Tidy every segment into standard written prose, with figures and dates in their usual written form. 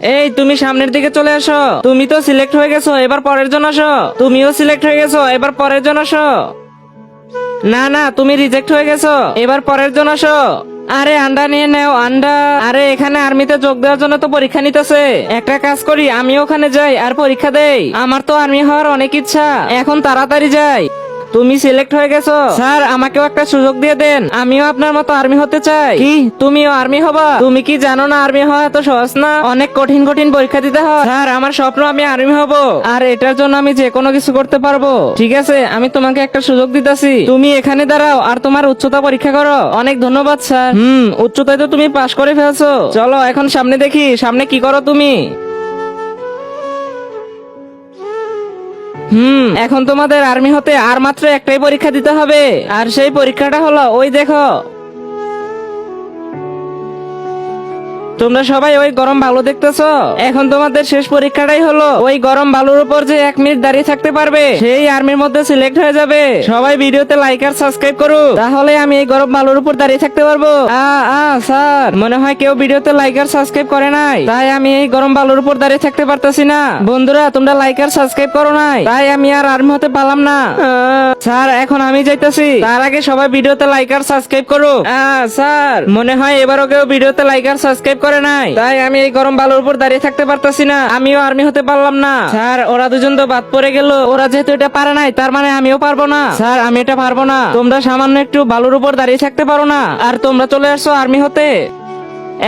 এই তুমি সামনের দিকে চলে আসো। তুমি তো সিলেক্ট হয়ে গেছো, এবার পরের জন আসো। তুমিও সিলেক্ট হয়ে গেছো, এবার পরের জন আসো। না না, তুমি রিজেক্ট হয়ে গেছো, এবার পরের জন আসো। আরে আন্ডা নিয়ে নাও, আন্ডা। আরে এখানে আর্মিতে যোগ দেওয়ার জন্য তো পরীক্ষা নিতেছে। একটা কাজ করি, আমি ওখানে যাই আর পরীক্ষা দেই। আমার তো আর্মি হওয়ার অনেক ইচ্ছা, এখন তাড়াতাড়ি যাই। তুমি সিলেক্ট হয়ে গেছো স্যার, আমাকেও একটা সুযোগ দিয়ে দেন, আমিও আপনার মতো আর্মি হতে চাই। কি তুমিও আর্মি হবা? তুমি কি জানো না আর্মি হওয়া এত সহজ না, অনেক কঠিন কঠিন পরীক্ষা দিতে হয়। স্যার আমার স্বপ্ন আমি আর্মি হব, আর এটার জন্য আমি যে কোনো কিছু করতে পারবো। ঠিক আছে, আমি তোমাকে একটা সুযোগ দিতেছি, তুমি এখানে দাঁড়াও আর তোমার উচ্চতা পরীক্ষা করো। অনেক ধন্যবাদ স্যার। উচ্চতায় তো তুমি পাশ করে ফেলছো। চলো এখন সামনে দেখি, সামনে কি করো তুমি। এখন তোমাদের আর্মি হতে আর মাত্র একটাই পরীক্ষা দিতে হবে, আর সেই পরীক্ষাটা হলো ওই দেখো। তোমরা সবাই ওই গরম বালু দেখতেছো, এখন তোমাদের শেষ পরীক্ষাটাই হলো ওই গরম বালুর উপর যে 1 মিনিট দাঁড়িয়ে থাকতে পারবে সেই আর্মির মধ্যে সিলেক্ট হয়ে যাবে। সবাই ভিডিওতে লাইক আর সাবস্ক্রাইব করো, তাহলে আমি এই গরম বালুর উপর দাঁড়িয়ে থাকতে পারবো। স্যার মনে হয় কেউ ভিডিওতে লাইক আর সাবস্ক্রাইব করে নাই, তাই আমি এই গরম বালুর উপর দাঁড়িয়ে থাকতে পারতেছি না। বন্ধুরা তোমরা লাইক আর সাবস্ক্রাইব করো নাই, তাই আমি আর আর্মি হতে পারলাম না। স্যার এখন আমি যাইতেছি, তার আগে সবাই ভিডিওতে লাইক আর সাবস্ক্রাইব করো। স্যার মনে হয় এবারও কেউ ভিডিওতে লাইক আর সাবস্ক্রাইব করে নাই, তাই আমি এই গরম বালুর উপর দাঁড়িয়ে থাকতে পারতাছি না, আমিও আর্মি হতে পারলাম না। স্যার ওরা দুজন তো বাদ পড়ে গেল, ওরা যেহেতু এটা পারে নাই তার মানে আমিও পারবো না। স্যার আমি এটা পারবো না, তোমরা সামান্য একটু বালুর উপর দাঁড়িয়ে থাকতে পারো না, আর তোমরা চলে আসছো আর্মি হতে।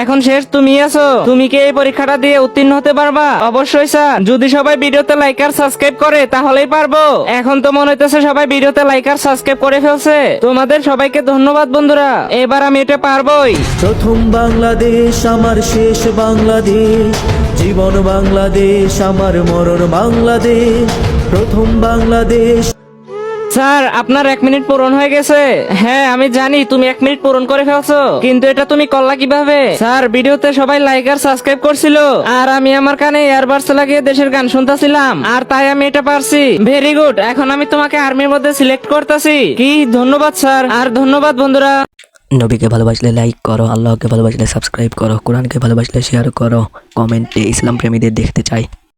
এখন শেষ তুমি আছো, তুমি কি এই পরীক্ষাটা দিয়ে উত্তীর্ণ হতে পারবা? অবশ্যই স্যার, যদি সবাই ভিডিওতে লাইক আর সাবস্ক্রাইব করে তাহলেই পারবো। এখন তো মনে হইতেছে সবাই ভিডিওতে লাইক আর সাবস্ক্রাইব করে ফেলছে। তোমাদের সবাইকে ধন্যবাদ বন্ধুরা, এবার আমি এটা পারবোই। প্রথম বাংলাদেশ আমার শেষ বাংলাদেশ, জীবন বাংলাদেশ আমার মরণ বাংলাদেশ, প্রথম বাংলাদেশ। স্যার আপনার 1 মিনিট পূরণ হয়ে গেছে। হ্যাঁ আমি জানি তুমি 1 মিনিট পূরণ করে ফেলছো, কিন্তু এটা তুমি করলা কিভাবে? স্যার ভিডিওতে সবাই লাইক আর সাবস্ক্রাইব করছিল, আর আমি আমার কানে ইয়ারবাডস লাগিয়ে দেশের গান শুনতেছিলাম, আর তাই আমি এটা পারছি। ভেরি গুড, এখন আমি তোমাকে আর্মির মধ্যে সিলেক্ট করতেছি। কি ধন্যবাদ স্যার, আর ধন্যবাদ বন্ধুরা। নবীকে ভালোবাসলে লাইক করো, আল্লাহকে ভালোবাসলে সাবস্ক্রাইব করো, কোরআনকে ভালোবাসলে শেয়ার করো, কমেন্টে ইসলাম প্রেমীদের দেখতে চাই।